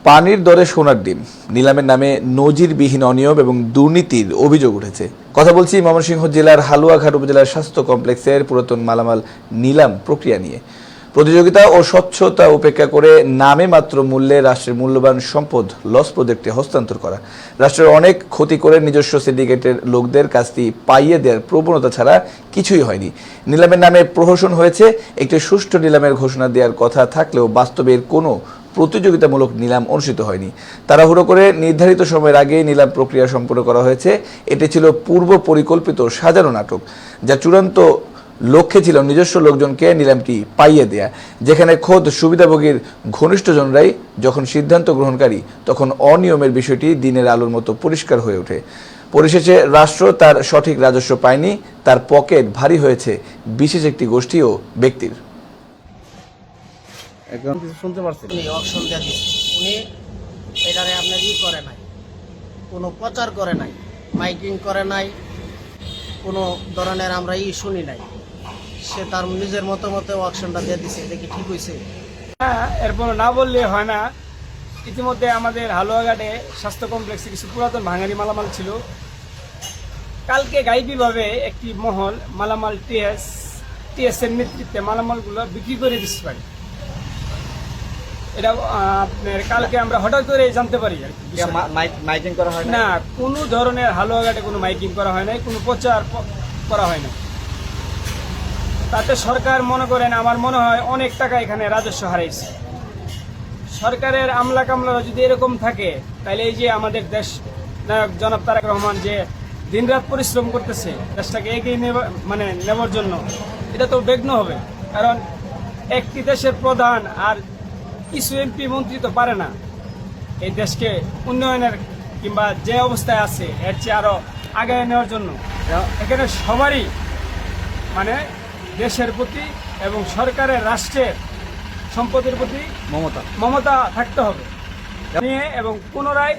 পানির দরে সোনার ডিম নিলামের নামে নজিরবিহীন অনিয়ম এবং দুর্নীতির অভিযোগ উঠেছে। কথা বলছি ময়মনসিংহ জেলার হালুয়াঘাট উপজেলার স্বাস্থ্য কমপ্লেক্সের পুরাতন মালামাল নিলাম প্রক্রিয়া নিয়ে। প্রতিযোগিতা ও স্বচ্ছতা উপেক্ষা করে নামে মাত্র মূল্যে রাষ্ট্রের মূল্যবান সম্পদ লস প্রজেক্টে হস্তান্তর করা, রাষ্ট্রের অনেক ক্ষতি করে নিজস্ব সিন্ডিকেটের লোকদের কাজটি পাইয়ে দেওয়ার প্রবণতা ছাড়া কিছুই হয়নি। নিলামের নামে প্রহসন হয়েছে। একটি সুষ্ঠু নিলামের ঘোষণা দেওয়ার কথা থাকলেও বাস্তবে এর কোনো প্রতিযোগিতামূলক নিলাম অনুষ্ঠিত হয়নি। তাড়াহুড়ো করে নির্ধারিত সময়ের আগে নিলাম প্রক্রিয়া সম্পন্ন করা হয়েছে। এটি ছিল পূর্ব পরিকল্পিত সাজানো নাটক, যা চূড়ান্ত লক্ষ্যে ছিল নিজস্ব লোকজনকে নিলামটি পাইয়ে দেয়া, যেখানে খোদ সুবিধাভোগীর ঘনিষ্ঠজনরাই যখন সিদ্ধান্ত গ্রহণকারী, তখন অনিয়মের বিষয়টি দিনের আলোর মতো পরিষ্কার হয়ে ওঠে। পরিশেষে রাষ্ট্র তার সঠিক রাজস্ব পায়নি, তার পকেট ভারী হয়েছে বিশেষ একটি গোষ্ঠী ও ব্যক্তির। শুনতে পারছেন উনি অকশন দিয়ে দিচ্ছে, উনি এটারে আপনার করে নাই, কোনো প্রচার করে নাই, মাইকিং করে নাই, কোনো ধরনের আমরা শুনি নাই। সে তার নিজের মতো অকশনটা দিয়ে দিচ্ছে। এটা কি ঠিক হয়েছে? হ্যাঁ, এরপর না বললে হয় না। ইতিমধ্যে আমাদের হালুয়াঘাটে স্বাস্থ্য কমপ্লেক্সে কিছু পুরাতন ভাঙারি মালামাল ছিল। কালকে গাইবীভাবে একটি মহল মালামাল টিএস এর নেতৃত্বে মালামালগুলো বিক্রি করে দিতে পারে। এটা আপনার কালকে আমরা হঠাৎ করে জানতে পারি। মাইকিং করা হয় না, কোনো ধরনের হালুয়াঘাটে কোনো মাইকিং করা হয় নাই, কোনো প্রচার করা হয় না। তাতে সরকার মনে করেন, আমার মনে হয় অনেক টাকা এখানে রাজস্ব হারাইছে। সরকারের আমলা কামলা যদি এরকম থাকে, তাহলে এই যে আমাদের দেশ নায়ক জনাব তারেক রহমান যে দিনরাত পরিশ্রম করতেছে দেশটাকে এগিয়ে নেওয়ার জন্য, এটা তো বিঘ্ন হবে। কারণ একটি দেশের প্রধান আর কিছু এমপি মন্ত্রী তো পারে না এই দেশকে উন্নয়নের কিংবা যে অবস্থায় আছে এর চেয়ে আরো আগায় নেওয়ার জন্য। এখানে সবারই দেশের প্রতি এবং সরকারের রাষ্ট্রের সম্পদের প্রতি মমতা থাকতে হবে নিয়ে, এবং পুনরায়